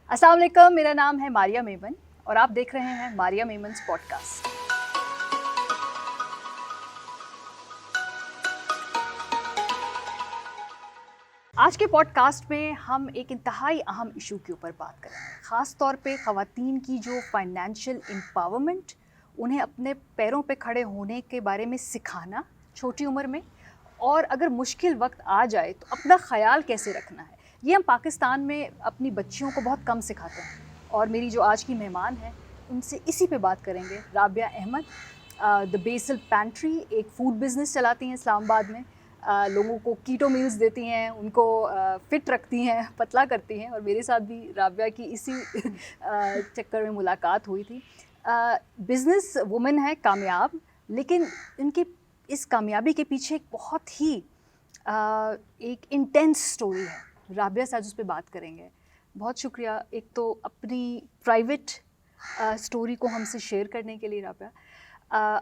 अस्सलाम वालेकुम, मेरा नाम है मारिया मेमन और आप देख रहे हैं मारिया मेमन्स पॉडकास्ट। आज के पॉडकास्ट में हम एक इंतहाई अहम इशू के ऊपर बात करेंगे, ख़ास तौर पे ख़वातीन की जो फाइनेंशियल एम्पावरमेंट, उन्हें अपने पैरों पे खड़े होने के बारे में सिखाना छोटी उम्र में, और अगर मुश्किल वक्त आ जाए तो अपना ख्याल कैसे रखना है। ये हम पाकिस्तान में अपनी बच्चियों को बहुत कम सिखाते हैं और मेरी जो आज की मेहमान है उनसे इसी पे बात करेंगे। Rabia Ahmed the basil pantry एक फूड बिज़नेस चलाती हैं इस्लामाबाद में। लोगों को कीटो मील्स देती हैं, उनको फ़िट रखती हैं, पतला करती हैं, और मेरे साथ भी राबिया की इसी चक्कर में मुलाकात हुई थी। बिज़नेस वुमन है, कामयाब, लेकिन इनकी इस कामयाबी के पीछे एक बहुत ही एक इंटेंस स्टोरी है। राबिया से आज उस पर बात करेंगे। बहुत शुक्रिया एक तो अपनी प्राइवेट स्टोरी को हमसे शेयर करने के लिए। राबिया,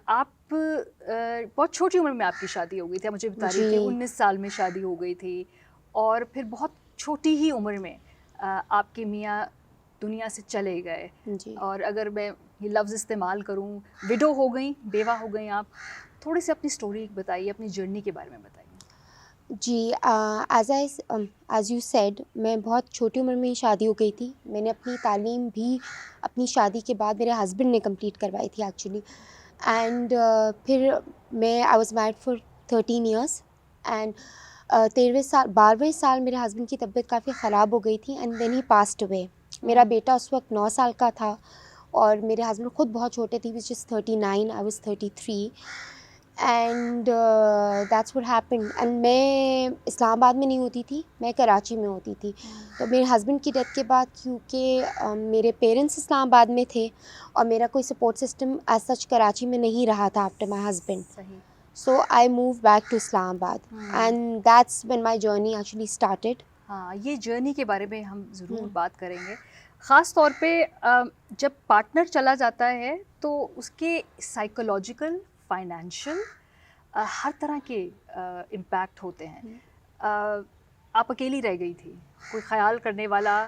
आप बहुत छोटी उम्र में आपकी शादी हो गई थी, मुझे बता रही थी 19 साल में शादी हो गई थी, और फिर बहुत छोटी ही उम्र में आपके मियाँ दुनिया से चले गए। और अगर मैं ये लफ्ज़ इस्तेमाल करूँ, विडो हो गई, बेवा हो गई आप। थोड़ी सी अपनी स्टोरी बताइए, अपनी जर्नी के बारे में बताइए। जी, एज़ यू सेड, मैं बहुत छोटी उम्र में ही शादी हो गई थी। मैंने अपनी तालीम भी अपनी शादी के बाद मेरे हस्बैंड ने कंप्लीट करवाई थी एक्चुअली। एंड फिर I was married for 13 years. And 12वें साल मेरे हस्बैंड की तबीयत काफ़ी ख़राब हो गई थी and then he passed away. मेरा बेटा उस वक्त 9 साल का था और मेरे हस्बैंड खुद बहुत छोटे थे, which is 39, I was 33। And that's what happened. And मैं इस्लामाबाद में नहीं होती थी, मैं कराची में होती थी। तो मेरे हस्बैंड की डेथ के बाद, क्योंकि मेरे पेरेंट्स इस्लामाबाद में थे और मेरा कोई support system as such Karachi में नहीं रहा था after my husband, so I move back to Islamabad and that's when my journey actually started. हाँ, ये जर्नी के बारे में हम ज़रूर बात करेंगे। ख़ास तौर पे जब पार्टनर चला जाता है तो उसके साइकोलॉजिकल, फाइनेंशियल, हर तरह के इम्पैक्ट होते हैं। आप अकेली रह गई थी, कोई ख़याल करने वाला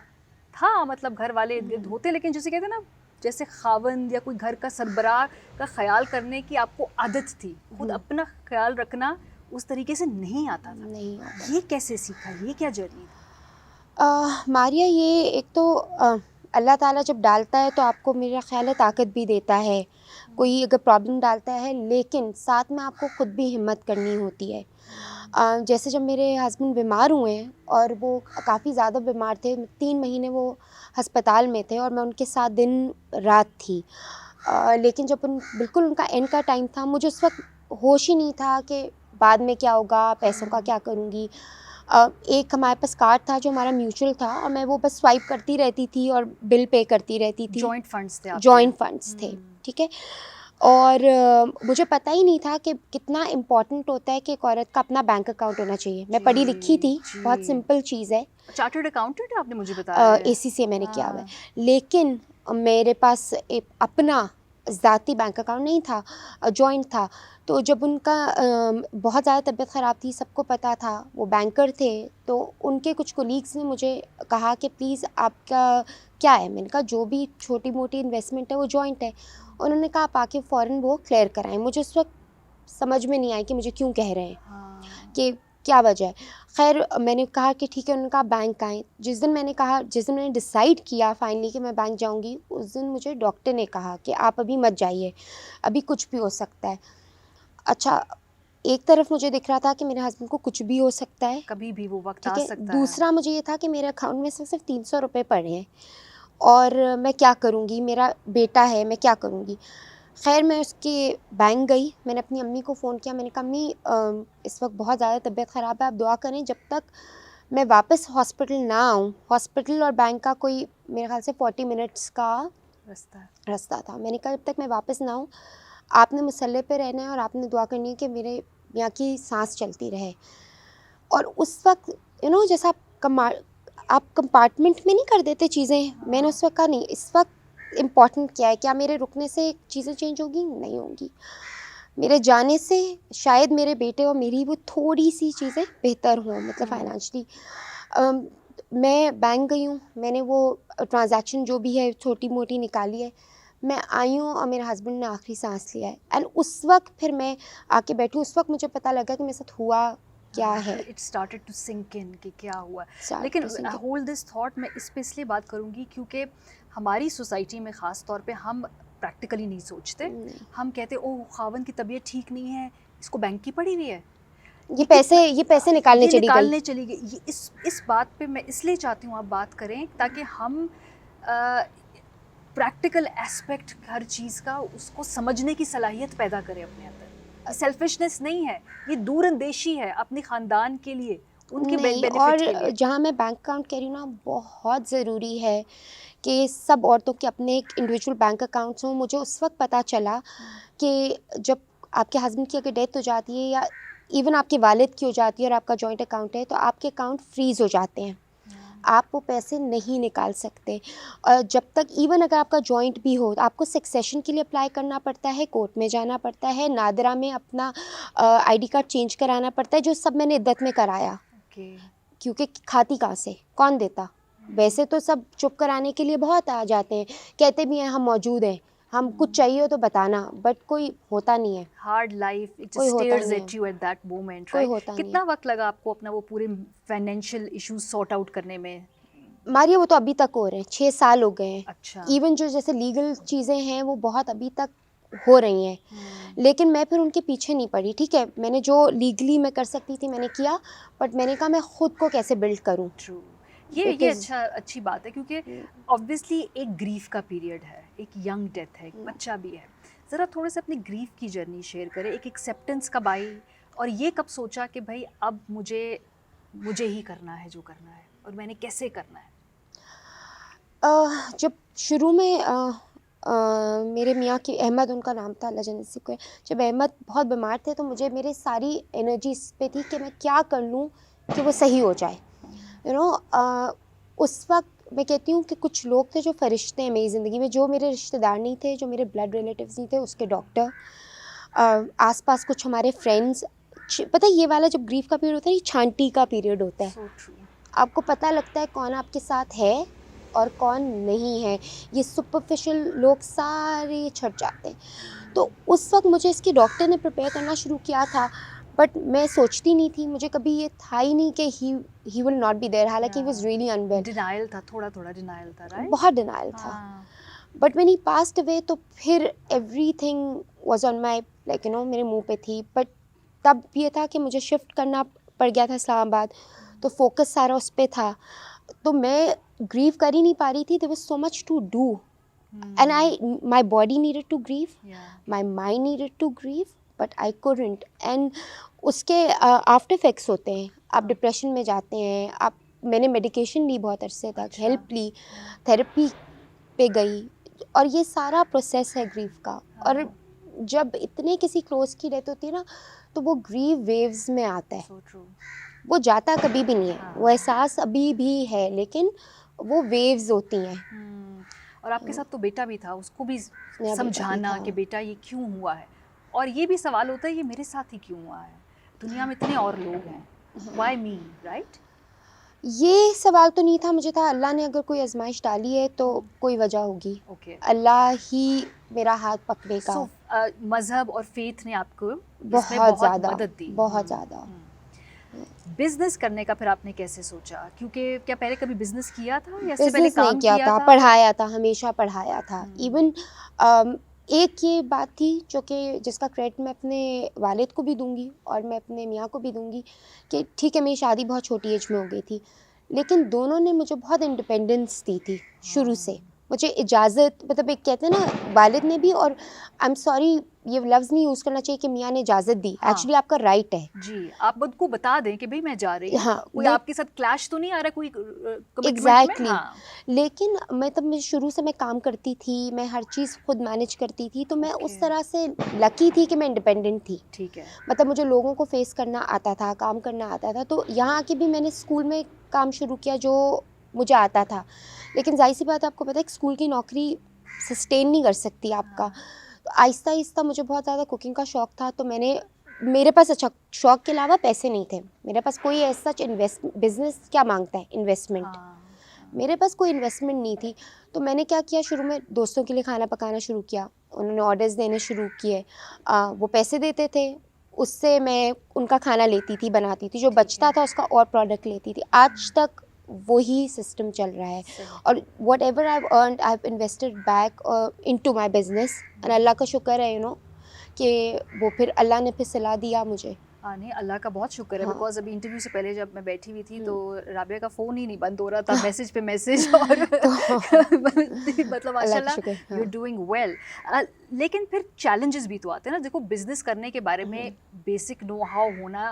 था? मतलब घर वाले इर्द-गिर्द होते, लेकिन जैसे कहते हैं ना, जैसे ख़ावंद या कोई घर का सरबराह का ख़याल करने की आपको आदत थी, खुद अपना ख़याल रखना उस तरीके से नहीं आता था। नहीं आता। ये कैसे सीखा? ये क्या जर्नी था? मारिया, ये एक तो अल्लाह ताला जब डालता है तो आपको मेरा ख़्याल है ताकत भी देता है। कोई अगर प्रॉब्लम डालता है, लेकिन साथ में आपको ख़ुद भी हिम्मत करनी होती है। जैसे जब मेरे हस्बैंड बीमार हुए और वो काफ़ी ज़्यादा बीमार थे, 3 महीने वो अस्पताल में थे और मैं उनके साथ दिन रात थी। लेकिन जब बिल्कुल उनका एंड का टाइम था, मुझे उस वक्त होश ही नहीं था कि बाद में क्या होगा, पैसों का क्या करूँगी। एक हमारे पास कार्ड था जो हमारा म्यूचुअल था और मैं वो बस स्वाइप करती रहती थी और बिल पे करती रहती थी। जॉइंट फंड्स थे आपके? जॉइंट फंड्स थे, ठीक है। और मुझे पता ही नहीं था कि कितना इम्पोर्टेंट होता है कि एक औरत का अपना बैंक अकाउंट होना चाहिए। मैं पढ़ी लिखी थी, बहुत सिंपल चीज़ है। चार्टर्ड अकाउंटेंट है, आपने मुझे बताया? ACCA मैंने किया हुआ है, लेकिन मेरे पास एक अपना ज़ाती बैंक अकाउंट नहीं था, जॉइंट था। तो जब उनका बहुत ज़्यादा तबीयत ख़राब थी, सबको पता था, वो बैंकर थे, तो उनके कुछ कोलीग्स ने मुझे कहा कि प्लीज़ आपका क्या है। मैंने कहा जो भी छोटी मोटी इन्वेस्टमेंट है वो जॉइंट है। उन्होंने कहा आप आके फ़ौरन वो क्लियर कराएं। मुझे उस वक्त समझ में नहीं आई कि मुझे क्यों कह रहे हैं, कि क्या वजह है। खैर मैंने कहा कि ठीक है। उन्होंने कहा बैंक आएँ। जिस दिन मैंने डिसाइड किया फाइनली कि मैं बैंक जाऊंगी, उस दिन मुझे डॉक्टर ने कहा कि आप अभी मत जाइए, अभी कुछ भी हो सकता है। अच्छा, एक तरफ मुझे दिख रहा था कि मेरे हस्बैंड को कुछ भी हो सकता है, कभी भी वो वक्त ठीक आ है। सकता है। दूसरा मुझे ये था कि मेरे अकाउंट में सिर्फ 300 रुपये पड़े हैं और मैं क्या करूँगी, मेरा बेटा है, मैं क्या करूँगी। खैर मैं उसके बैंक गई, मैंने अपनी अम्मी को फ़ोन किया। मैंने कहा अम्मी, इस वक्त बहुत ज़्यादा तबीयत ख़राब है, आप दुआ करें जब तक मैं वापस हॉस्पिटल ना आऊँ। हॉस्पिटल और बैंक का कोई मेरे ख़्याल से 40 मिनट्स का रास्ता था। मैंने कहा जब तक मैं वापस ना आऊँ, आपने मुसल्ले पे रहना है और आपने दुआ करनी है कि मेरे यहाँ की सांस चलती रहे। और उस वक्त जैसा आप कंपार्टमेंट में नहीं कर देते चीज़ें, मैंने उस वक्त कहा नहीं, इस वक्त इम्पॉर्टेंट क्या है, क्या मेरे रुकने से चीज़ें चेंज होगी? नहीं होंगी। मेरे जाने से शायद मेरे बेटे और मेरी वो थोड़ी सी चीज़ें बेहतर हों, मतलब फाइनेंशियली। मैं बैंक गई हूँ, मैंने वो ट्रांजैक्शन जो भी है छोटी मोटी निकाली है। मैं आई हूँ और मेरे हस्बैंड ने आखिरी सांस लिया है एंड उस वक्त फिर मैं आके बैठी, उस वक्त मुझे पता लगा कि मेरे साथ हुआ क्या है। It started to sink in कि क्या हुआ। Started लेकिन to sink in. Hold this thought, मैं इस पे इसलिए बात करूँगी क्योंकि हमारी सोसाइटी में ख़ास तौर पे हम प्रैक्टिकली नहीं सोचते। नहीं, हम कहते ओह खावन की तबीयत ठीक नहीं है, इसको बैंक की पड़ी हुई है, ये पैसे निकालने ये चली गई। निकालने चली गई। ये इस बात पे मैं इसलिए चाहती हूँ आप बात करें ताकि हम प्रैक्टिकल एस्पेक्ट हर चीज़ का उसको समझने की सलाहियत पैदा करें अपने अंदर। सेल्फिशनेस नहीं है, ये दूरंदेशी है अपने ख़ानदान के लिए, उनके नहीं, बेनिफिट और के लिए। जहाँ मैं बैंक अकाउंट कह रही हूँ ना, बहुत ज़रूरी है कि सब औरतों के अपने एक इंडिविजुअल बैंक अकाउंट्स हों। मुझे उस वक्त पता चला कि जब आपके हस्बैंड की अगर डेथ हो जाती है या इवन आपके वालिद की हो जाती है और आपका जॉइंट अकाउंट है, तो आपके अकाउंट फ्रीज़ हो जाते हैं, आप वो पैसे नहीं निकाल सकते। और जब तक इवन अगर आपका जॉइंट भी हो, तो आपको सक्सेशन के लिए अप्लाई करना पड़ता है, कोर्ट में जाना पड़ता है, नादरा में अपना आईडी कार्ड चेंज कराना पड़ता है, जो सब मैंने इद्दत में कराया। ओके। क्योंकि खाती कहाँ से, कौन देता। वैसे तो सब चुप कराने के लिए बहुत आ जाते हैं, कहते भी हैं हम मौजूद हैं, हम कुछ चाहिए हो तो बताना, बट कोई होता नहीं है, हार्ड लाइफ इट कोई होता स्टेयर्स नहीं एट है, यू एट दैट मोमेंट, कोई राइट? होता नहीं कितना है। वक्त लगा आपको अपना वो पूरे फाइनेंशियल इश्यूज सॉर्ट आउट करने में? मारिए वो तो अभी तक हो रहे हैं, 6 साल हो गए हैं। अच्छा। इवन जो जैसे लीगल चीज़ें हैं वो बहुत अभी तक हो रही हैं, लेकिन मैं फिर उनके पीछे नहीं पड़ी। ठीक है, मैंने जो लीगली मैं कर सकती थी मैंने किया, बट मैंने कहा मैं खुद को कैसे बिल्ड करूं। ट्रू। ये Because- अच्छी बात है क्योंकि ऑब्वियसली एक ग्रीफ का पीरियड है, एक यंग डेथ है, एक बच्चा भी है। ज़रा थोड़े से अपनी ग्रीफ की जर्नी शेयर करें। एक एक्सेप्टेंस कब आई और ये कब सोचा कि भाई अब मुझे ही करना है जो करना है, और मैंने कैसे करना है? जब शुरू में मेरे मियाँ की, अहमद उनका नाम था, अल्लाह जन्नत नसीब करे, जब अहमद बहुत बीमार थे तो मुझे मेरी सारी एनर्जी इस पे थी कि मैं क्या कर लूँ कि वो सही हो जाए। यू नो, उस वक्त मैं कहती हूँ कि कुछ लोग थे जो फरिश्ते हैं मेरी ज़िंदगी में, जो मेरे रिश्तेदार नहीं थे, जो मेरे ब्लड रिलेटिव्स नहीं थे, उसके डॉक्टर, आसपास कुछ हमारे फ्रेंड्स। पता है ये वाला जब ग्रीफ का पीरियड होता है, ये छांटी का पीरियड होता है। So true. आपको पता लगता है कौन आपके साथ है और कौन नहीं है। ये सुपरफिशियल लोग सारे छट जाते हैं। तो उस वक्त मुझे इसकी डॉक्टर ने प्रिपेयर करना शुरू किया था, बट मैं सोचती नहीं थी, मुझे कभी ये था ही नहीं कि he will not be there, हालांकि he was really unwell. Denial था, थोड़ा डिनायल था, राइट? बहुत डिनायल था। हाँ। But when he passed away तो फिर everything was on my, like you know, मेरे मुंह पे थी। बट तब ये था कि मुझे शिफ्ट करना पड़ गया था इस्लामाबाद, तो फोकस सारा उस पर था, तो मैं ग्रीव कर ही नहीं पा रही थी। There was so much to do and my body needed to grieve, my mind needed to grieve, but I couldn't. And उसके आफ्टर इफेक्ट्स होते हैं, आप डिप्रेशन में जाते हैं, आप, मैंने मेडिकेशन ली बहुत अरसे तक, हेल्प ली, थेरेपी पे गई, और ये सारा प्रोसेस है ग्रीव का। और जब इतने किसी क्लोज की डेथ होती है ना, तो वो ग्रीव वेव्स में आता है, सो ट्रू। वो जाता कभी भी नहीं है, वो एहसास अभी भी है, लेकिन वो वेव्स होती हैं। और आपके साथ तो बेटा भी था, उसको भी बेटा भी समझाना था। कि बेटा ये क्यों हुआ है, और ये भी सवाल होता है ये मेरे साथ ही क्यों हुआ है, दुनिया में इतने और लोग हैं, व्हाई मी, राइट? ये सवाल तो नहीं था, मुझे था अल्लाह ने अगर कोई आजमाइश डाली है तो कोई वजह होगी, ओके। अल्लाह ही मेरा हाथ पकड़े का। सो मजहब और फेथ ने आपको इसमें बहुत ज़्यादा, मदद दी। बहुत ज़्यादा। बिजनेस करने का फिर आपने कैसे सोचा? क्योंकि क्या पहले कभी बिजनेस किया था या इससे पहले बिजनेस नहीं काम किया था, पढ़ाया था, हमेशा पढ़ाया था। इवन एक ये बात थी जो कि जिसका क्रेडिट मैं अपने वालिद को भी दूंगी और मैं अपने मियाँ को भी दूंगी, कि ठीक है मेरी शादी बहुत छोटी एज में हो गई थी, लेकिन दोनों ने मुझे बहुत इंडिपेंडेंस दी थी शुरू से। मुझे इजाज़त, मतलब एक कहते हैं ना, वालिद ने भी, और आई एम सॉरी ये लफ्ज़ नहीं यूज़ करना चाहिए कि मियाँ ने इजाज़त दी, एक्चुअली आपका राइट है। जी, आप खुद को बता दें कि भाई मैं जा रही हूँ, हाँ, कोई आपके साथ क्लैश तो नहीं आ रहा, कोई कमिटमेंट एग्जैक्टली। में? हाँ। लेकिन मैं तब, मैं शुरू से मैं काम करती थी, मैं हर चीज़ खुद मैनेज करती थी, तो मैं उस तरह से लकी थी कि मैं इंडिपेंडेंट थी। ठीक है। मतलब मुझे लोगों को फेस करना आता था, काम करना आता था। तो यहाँ आके भी मैंने स्कूल में काम शुरू किया जो मुझे आता था, लेकिन जाहिर सी बात है, आपको पता है कि स्कूल की नौकरी सस्टेन नहीं कर सकती आपका। तो आहिस्ता आहिस्ता मुझे बहुत ज़्यादा कुकिंग का शौक़ था, तो मेरे पास, अच्छा, शौक़ के अलावा पैसे नहीं थे मेरे पास, कोई ऐसा इन्वेस्ट, बिजनेस क्या मांगता है, इन्वेस्टमेंट। मेरे पास कोई इन्वेस्टमेंट नहीं थी, तो मैंने क्या किया, शुरू में दोस्तों के लिए खाना पकाना शुरू किया, उन्होंने ऑर्डर्स देने शुरू किए, वो पैसे देते थे, उससे मैं उनका खाना लेती थी, बनाती थी, जो बचता था उसका और प्रोडक्ट लेती थी। आज तक वही सिस्टम चल रहा है, और whatever I have earned I have invested back into my business, and Allah का शुक्र है कि वो फिर अल्लाह ने फिर सलाह दिया मुझे। हाँ नहीं, अल्लाह का बहुत शुक्र है, हाँ। बिकॉज अभी इंटरव्यू से पहले जब मैं बैठी हुई थी तो राबिया का फ़ोन ही नहीं बंद हो रहा था, मैसेज पे मैसेज और मतलब अल्लाह का माशाल्लाह शुक्र। You are doing well. लेकिन फिर चैलेंजेस भी तो आते हैं ना। देखो, बिजनेस करने के बारे में बेसिक नो हाउ होना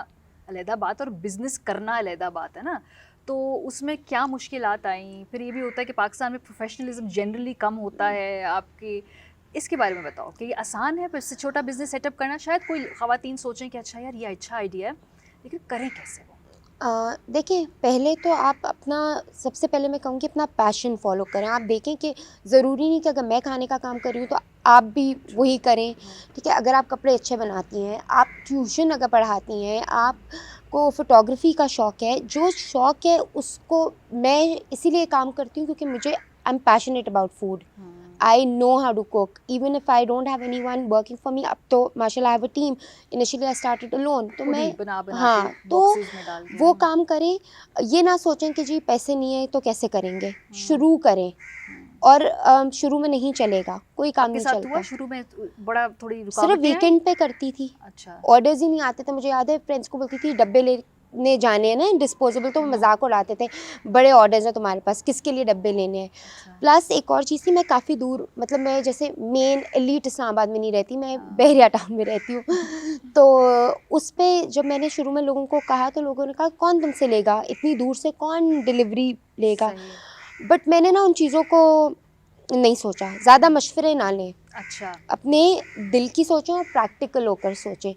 अलहदा बात और बिजनेस करना अलहदा बात है ना। तो उसमें क्या मुश्किलात आई? फिर ये भी होता है कि पाकिस्तान में प्रोफेशनलिज्म जनरली कम होता है आपके, इसके बारे में बताओ कि ये आसान है फिर से छोटा बिजनेस सेटअप करना? शायद कोई ख़वातीन सोचें कि अच्छा यार ये अच्छा आइडिया है, लेकिन करें कैसे वो? देखिए, पहले तो आप अपना, सबसे पहले मैं कहूँगी अपना पैशन फॉलो करें। आप देखें कि ज़रूरी नहीं कि अगर मैं खाने का काम कर रही हूँ तो आप भी वही करें, ठीक है? अगर आप कपड़े अच्छे बनाती हैं, आप ट्यूशन अगर पढ़ाती हैं, आपको फ़ोटोग्राफ़ी का शौक़ है, जो शौक़ है उसको, मैं इसीलिए काम करती हूँ क्योंकि मुझे, I am passionate about food. I know how to cook. Even if I don't have anyone working for me, अब तो माशाल्लाह I have a team. Initially I started alone. तो खुद ही मैं, बना बना हाँ, के तो बॉक्सेस में डाल के। वो काम करें, ये ना सोचें कि जी पैसे नहीं है तो कैसे करेंगे। शुरू करें, और शुरू में नहीं चलेगा, कोई काम आपके नहीं साथ हुआ चलता। शुरू में बड़ा थोड़ी सिर्फ रुकावटें आई? वीकेंड पे करती थी, अच्छा। ऑर्डर्स ही नहीं आते थे। मुझे याद है फ्रेंड्स को बोलती थी डब्बे लेने जाने हैं ना डिस्पोजेबल, तो वो मजाक उड़ाते थे, बड़े ऑर्डर्स हैं तुम्हारे पास, किसके लिए डब्बे लेने हैं। अच्छा। प्लस एक और चीज़ थी, मैं काफ़ी दूर, मतलब मैं जैसे मेन एलीट इस्लामाबाद में नहीं रहती, मैं बहरिया टाउन में रहती हूँ। तो उस पर जब मैंने शुरू में लोगों को कहा तो लोगों ने कहा कौन तुमसे लेगा, इतनी दूर से कौन डिलीवरी लेगा। सही। बट मैंने ना उन चीज़ों को नहीं सोचा, ज़्यादा मशवरे ना लें, अच्छा। अपने दिल की सोचें और प्रैक्टिकल होकर सोचें।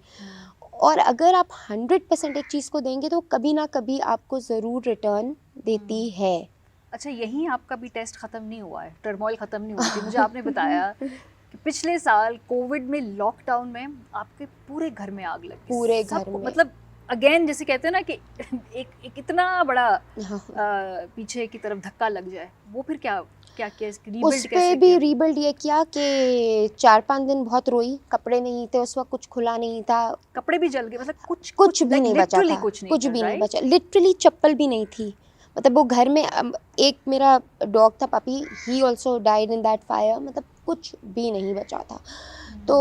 और अगर आप 100% एक चीज़ को देंगे तो कभी ना कभी आपको ज़रूर रिटर्न देती है। अच्छा, यहीं आपका भी टेस्ट ख़त्म नहीं हुआ है, टर्मोइल ख़त्म नहीं हुई थी। मुझे आपने बताया कि पिछले साल कोविड में, लॉकडाउन में आपके पूरे घर में आग लग गई। पूरे घर सबको, में। मतलब अगेन जैसे कहते हैं ना कि एक इतना बड़ा हाँ। पीछे की तरफ धक्का लग जाए, वो फिर क्या क्या किया, उस रीबिल्ड पे कैसे भी किया? रीबिल्ड ये किया कि 4-5 दिन बहुत रोई, कपड़े नहीं थे उस वक़्त, कुछ खुला नहीं था, कपड़े भी जल गए, मतलब कुछ कुछ भी नहीं बचा लिटरली था, कुछ नहीं कुछ था, भी नहीं राइट? बचा, लिटरली चप्पल भी नहीं थी। मतलब वो घर में, एक मेरा डॉग था puppy, he also died in that fire, मतलब कुछ भी नहीं बचा था। तो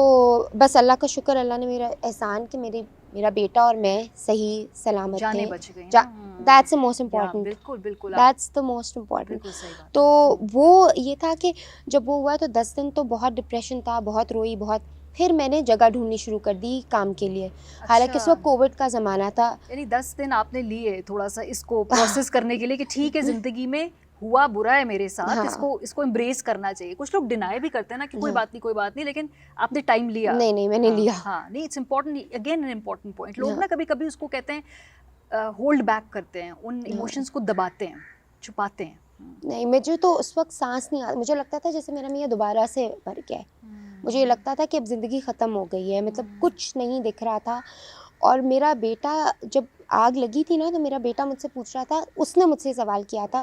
बस अल्लाह का शुक्र, अल्लाह ने मेरा एहसान कि मेरा बेटा और मैं सही सलामत थे। जाने बच गई ना। दैट्स द मोस्ट या इम्पॉर्टेंट, बिल्कुल बिल्कुल, आप दैट्स द मोस्ट इम्पॉर्टेंट। बिल्कुल सही बात तो है। वो ये था कि जब वो हुआ तो 10 दिन तो बहुत डिप्रेशन था, बहुत रोई, बहुत। फिर मैंने जगह ढूँढनी शुरू कर दी काम के लिए। हालाँकि उस वक़्त अच्छा, कोविड का ज़माना था। यानी 10 दिन आपने लिए थोड़ा-सा इसको प्रोसेस करने के लिए कि ठीक है, ज़िंदगी में हुआ बुरा है मेरे साथ, हाँ। इसको एम्ब्रेस करना चाहिए। कुछ लोग डिनाई भी करते हैं ना कि हाँ। कोई बात नहीं, लेकिन आपने टाइम लिया। नहीं, नहीं, मैंने हाँ, लिया। हाँ, नहीं, it's important, again an important point. लोग हाँ। ना कभी-कभी उसको कहते हैं होल्ड बैक करते हैं, उन हाँ। इमोशंस को दबाते हैं, छुपाते हैं। नहीं, मुझे तो उस वक़्त साँस नहीं आ, मुझे लगता था जैसे मेरा मियाँ दोबारा से मर गया है। मुझे ये लगता था कि अब ज़िंदगी ख़त्म हो गई है, मतलब कुछ नहीं दिख रहा था। और मेरा बेटा, जब आग लगी थी ना, तो मेरा बेटा मुझसे पूछ रहा था, उसने मुझसे सवाल किया था,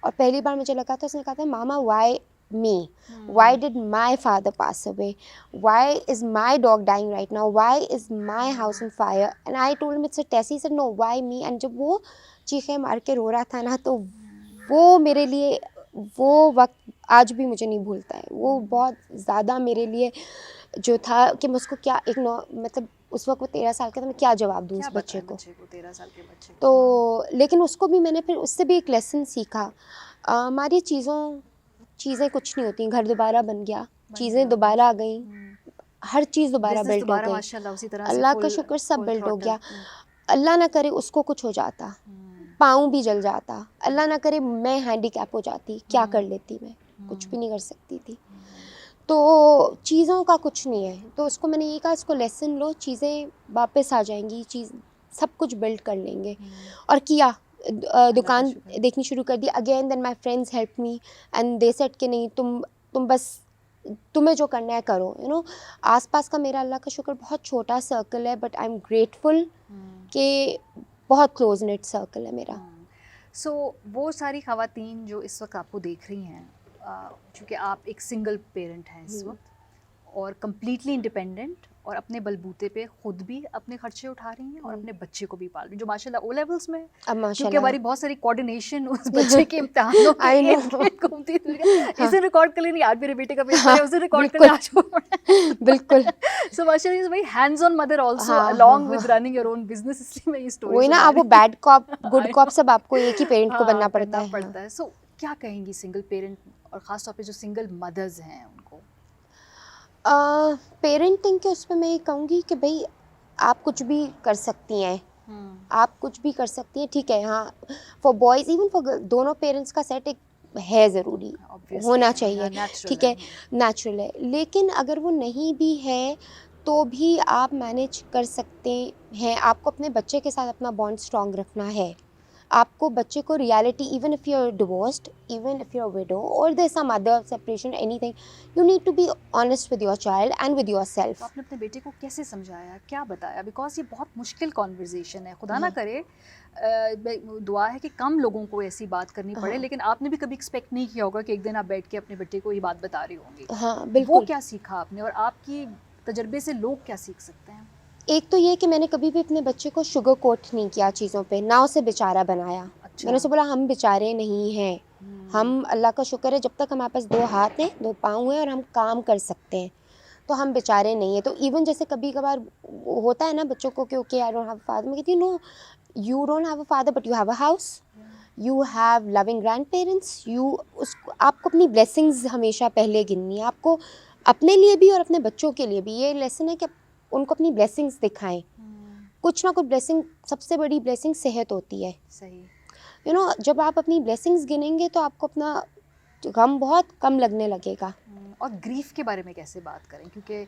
और पहली बार मुझे लगा था, उसने कहा था mama why me, why did my father pass away, why is my dog dying right now, why is my house on fire, and I told him it's a test. He said no, why me. And जब वो चीखें मार के रो रहा था ना, तो वो मेरे लिए, वो वक़्त आज भी मुझे नहीं भूलता है। वो बहुत ज़्यादा मेरे लिए जो था कि मैं उसको क्या, एक मतलब उस वक़्त वो 13 साल का था, मैं क्या जवाब दूँ क्या उस बच्चे बताएं को। बच्चे को, 13 साल के बच्चे को? तो लेकिन उसको भी मैंने फिर उससे भी एक लेसन सीखा। हमारी चीज़ें कुछ नहीं होती, घर दोबारा बन गया, चीज़ें दोबारा आ गई, हर चीज़ दोबारा बिजनेस बिल्ट हो दोबारा गई। माशाल्लाह उसी तरह से अल्लाह का फुल शुक्र, सब फुल बिल्ट हो थ्रॉटल। गया। अल्लाह ना करे उसको कुछ हो जाता, पाँव भी जल जाता, अल्लाह ना करे मैं हैंडीकैप हो जाती, क्या कर लेती मैं? कुछ भी नहीं कर सकती थी। तो चीज़ों का कुछ नहीं है, तो उसको मैंने ये कहा, इसको लेसन लो, चीज़ें वापस आ जाएंगी, चीज़ सब कुछ बिल्ड कर लेंगे। और किया, दुकान शुक्र। देखनी शुरू कर दी। Again then my friends help me, and they said कि नहीं, तुम बस, तुम्हें जो करना है करो, यू नो। आसपास का मेरा अल्लाह का शुक्र बहुत छोटा सर्कल है, बट आई एम ग्रेटफुल कि बहुत क्लोज नेट सर्कल है मेरा। सो वो सारी ख़वातीन जो इस वक्त आपको देख रही हैं, चूँकि आप एक सिंगल पेरेंट हैं इस वक्त और कम्प्लीटली इंडिपेंडेंट और अपने बलबूते पे खुद भी अपने खर्चे उठा रही हैं और अपने बच्चे को भी पाल रही हैं, जो माशाल्लाह ओ लेवल्स में है। अब क्योंकि माशाल्लाह हमारी बहुत सारी कोऑर्डिनेशन उस बच्चे के इम्तिहानों के आई नो इर्द-गिर्द घूमती है। हाँ इसे रिकॉर्ड कर लेनी, आज मेरे बेटे का पेपर हाँ है, उसे रिकॉर्ड कर ले, बिल्कुल आज वो पढ़ा बिल्कुल है। सो माशाल्लाह is very hands on mother also हाँ हाँ अलोंग हाँ with running your own business, इसलिए मैं ये स्टोरी वही ना, सुना अब वो रही bad cop good I cop no सब आपको एक ही पेरेंट को बनना हाँ, पड़ता करना है। हाँ पड़ता है। सो क्या कहेंगी सिंगल पेरेंट और ख़ास तौर पे जो सिंगल मदर्स हैं उनको? पेरेंटिंग के उस पे मैं ये कहूँगी कि भाई आप कुछ भी कर सकती हैं, आप कुछ भी कर सकती हैं, ठीक है। हाँ, फॉर बॉयज़ इवन फॉर दोनों पेरेंट्स का सेट एक है ज़रूरी, ऑब्वियसली होना या चाहिए, नेचुरल ठीक है। है, नेचुरल है। लेकिन अगर वो नहीं भी है तो भी आप मैनेज कर सकते हैं। आपको अपने बच्चे के साथ अपना बॉन्ड स्ट्रॉन्ग रखना है। आपको बच्चे को reality, even if you are divorced, even if you are widow और there some other separation anything, you need to be honest with your child and with तो योरसेल्फ। आपने अपने बेटे को कैसे समझाया, क्या बताया? बिकॉज़ ये बहुत मुश्किल कॉन्वर्सेशन है, खुदा ना हाँ करे दुआ है कि कम लोगों को ऐसी बात करनी पड़े, हाँ लेकिन आपने भी कभी एक्सपेक्ट नहीं किया होगा कि एक दिन आप बैठ के अपने बेटे को ये बात बता रही होंगी। हाँ वो बिल्कुल। क्या सीखा आपने और आपकी तजर्बे से लोग क्या सीख सकते हैं? एक तो ये कि मैंने कभी भी अपने बच्चे को शुगर कोट नहीं किया चीज़ों पे, ना उसे बेचारा बनाया। अच्छा। मैंने उसे बोला हम बेचारे नहीं हैं, हम अल्लाह का शुक्र है जब तक हमारे पास 2 हाथ हैं, 2 पाँव हैं और हम काम कर सकते हैं, तो हम बेचारे नहीं हैं। तो इवन जैसे कभी-कभार होता है ना बच्चों को कि okay I don't have a father, मैं कहती हूँ no, you don't have a father but you have a house, you have loving grandparents, आपको अपनी ब्लेसिंग्स हमेशा पहले गिननी है। आपको अपने लिए भी और अपने बच्चों के लिए भी ये लेसन है कि उनको अपनी ब्लेसिंग्स दिखाएं। कुछ ना कुछ ब्लेसिंग, सबसे बड़ी ब्लेसिंग सेहत होती है। सही। यू नो जब आप अपनी ब्लेसिंग्स गिनेंगे तो आपको अपना गम बहुत कम लगने लगेगा। और ग्रीफ के बारे में कैसे बात करें? क्योंकि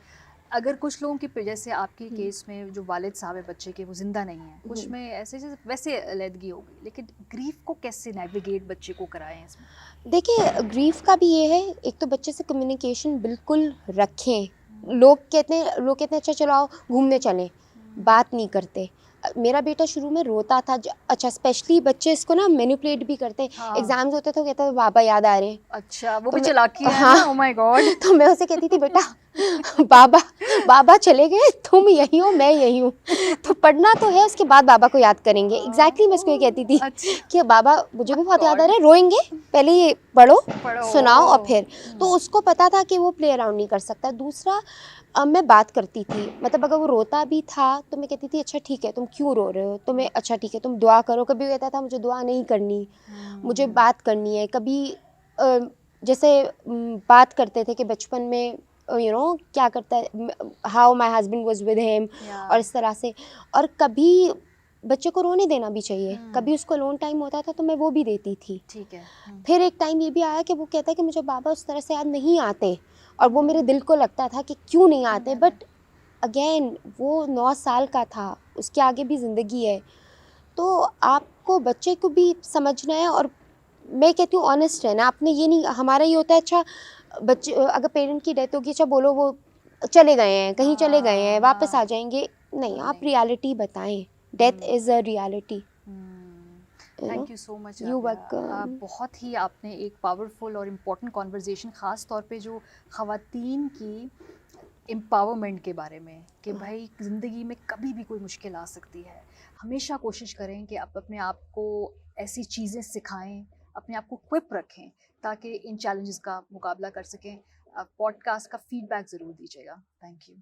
अगर कुछ लोगों की जैसे आपके केस में जो वालिद साहब है बच्चे के, वो ज़िंदा नहीं हैं, कुछ में ऐसे जैसे वैसे अलहदगी हो गई, लेकिन ग्रीफ को कैसे नेविगेट बच्चे को कराएं इसमें? देखिए ग्रीफ का भी ये है, एक तो बच्चे से कम्युनिकेशन बिल्कुल रखें। लोग कहते हैं अच्छा चलो आओ घूमने चलें, बात नहीं करते। मेरा बेटा शुरू में रोता था, अच्छा स्पेशली बच्चे इसको ना मैनिपुलेट भी करते हैं। हाँ। एग्जाम्स होते थे, वो कहता था बाबा याद आ रहे हैं। अच्छा, वो तो भी मैं चालाकी है हाँ ना, ओह माय गॉड। तो मैं उसे कहती थी बेटा बाबा बाबा चले गए, तुम यहीं हो मैं यहीं हूँ, तो पढ़ना तो है, उसके बाद बाबा को याद करेंगे। एग्जैक्टली मैं उसको ये कहती थी अच्छा, कि बाबा मुझे भी बहुत याद आ गॉड, रहा है, रोएंगे, पहले ये पढ़ो पढ़ो। सुनाओ और फिर। तो उसको पता था कि वो प्ले अराउंड नहीं कर सकता। दूसरा मैं बात करती थी, मतलब अगर वो रोता भी था तो मैं कहती थी अच्छा ठीक है तुम क्यों रो रहे हो, तो मैं अच्छा ठीक है तुम दुआ करो। कभी कहता था मुझे दुआ नहीं करनी, मुझे बात करनी है। कभी जैसे बात करते थे कि बचपन में क्या करता है, how my husband was with him, और इस तरह से। और कभी बच्चे को रोने देना भी चाहिए, कभी उसको लोन टाइम होता था तो मैं वो भी देती थी। ठीक है। फिर एक टाइम ये भी आया कि वो कहता है कि मुझे बाबा उस तरह से याद नहीं आते, और वो मेरे दिल को लगता था कि क्यों नहीं आते। बट अगेन वो 9 साल का था, उसके आगे भी ज़िंदगी है, तो आपको बच्चे को भी समझना है। और मैं कहती हूँ ऑनेस्ट रहना। आपने ये नहीं, हमारा ये होता है अच्छा बच्चे अगर पेरेंट की डेथ होगी, अच्छा बोलो वो चले गए हैं, कहीं चले गए हैं, वापस आ जाएंगे। नहीं, आप रियलिटी बताएं, death is a reality. Thank you so much you Rabia. Welcome. बहुत ही आपने एक पावरफुल और इम्पोर्टेंट कॉन्वर्जेशन, ख़ास तौर पे जो ख़वातीन की एम्पावरमेंट के बारे में, कि भाई ज़िंदगी में कभी भी कोई मुश्किल आ सकती है, हमेशा कोशिश करें कि आप अपने आप को ऐसी चीज़ें सिखाएं, अपने आप को क्विप रखें ताकि इन चैलेंजेस का मुकाबला कर सकें। पॉडकास्ट का फीडबैक ज़रूर दीजिएगा। Thank you.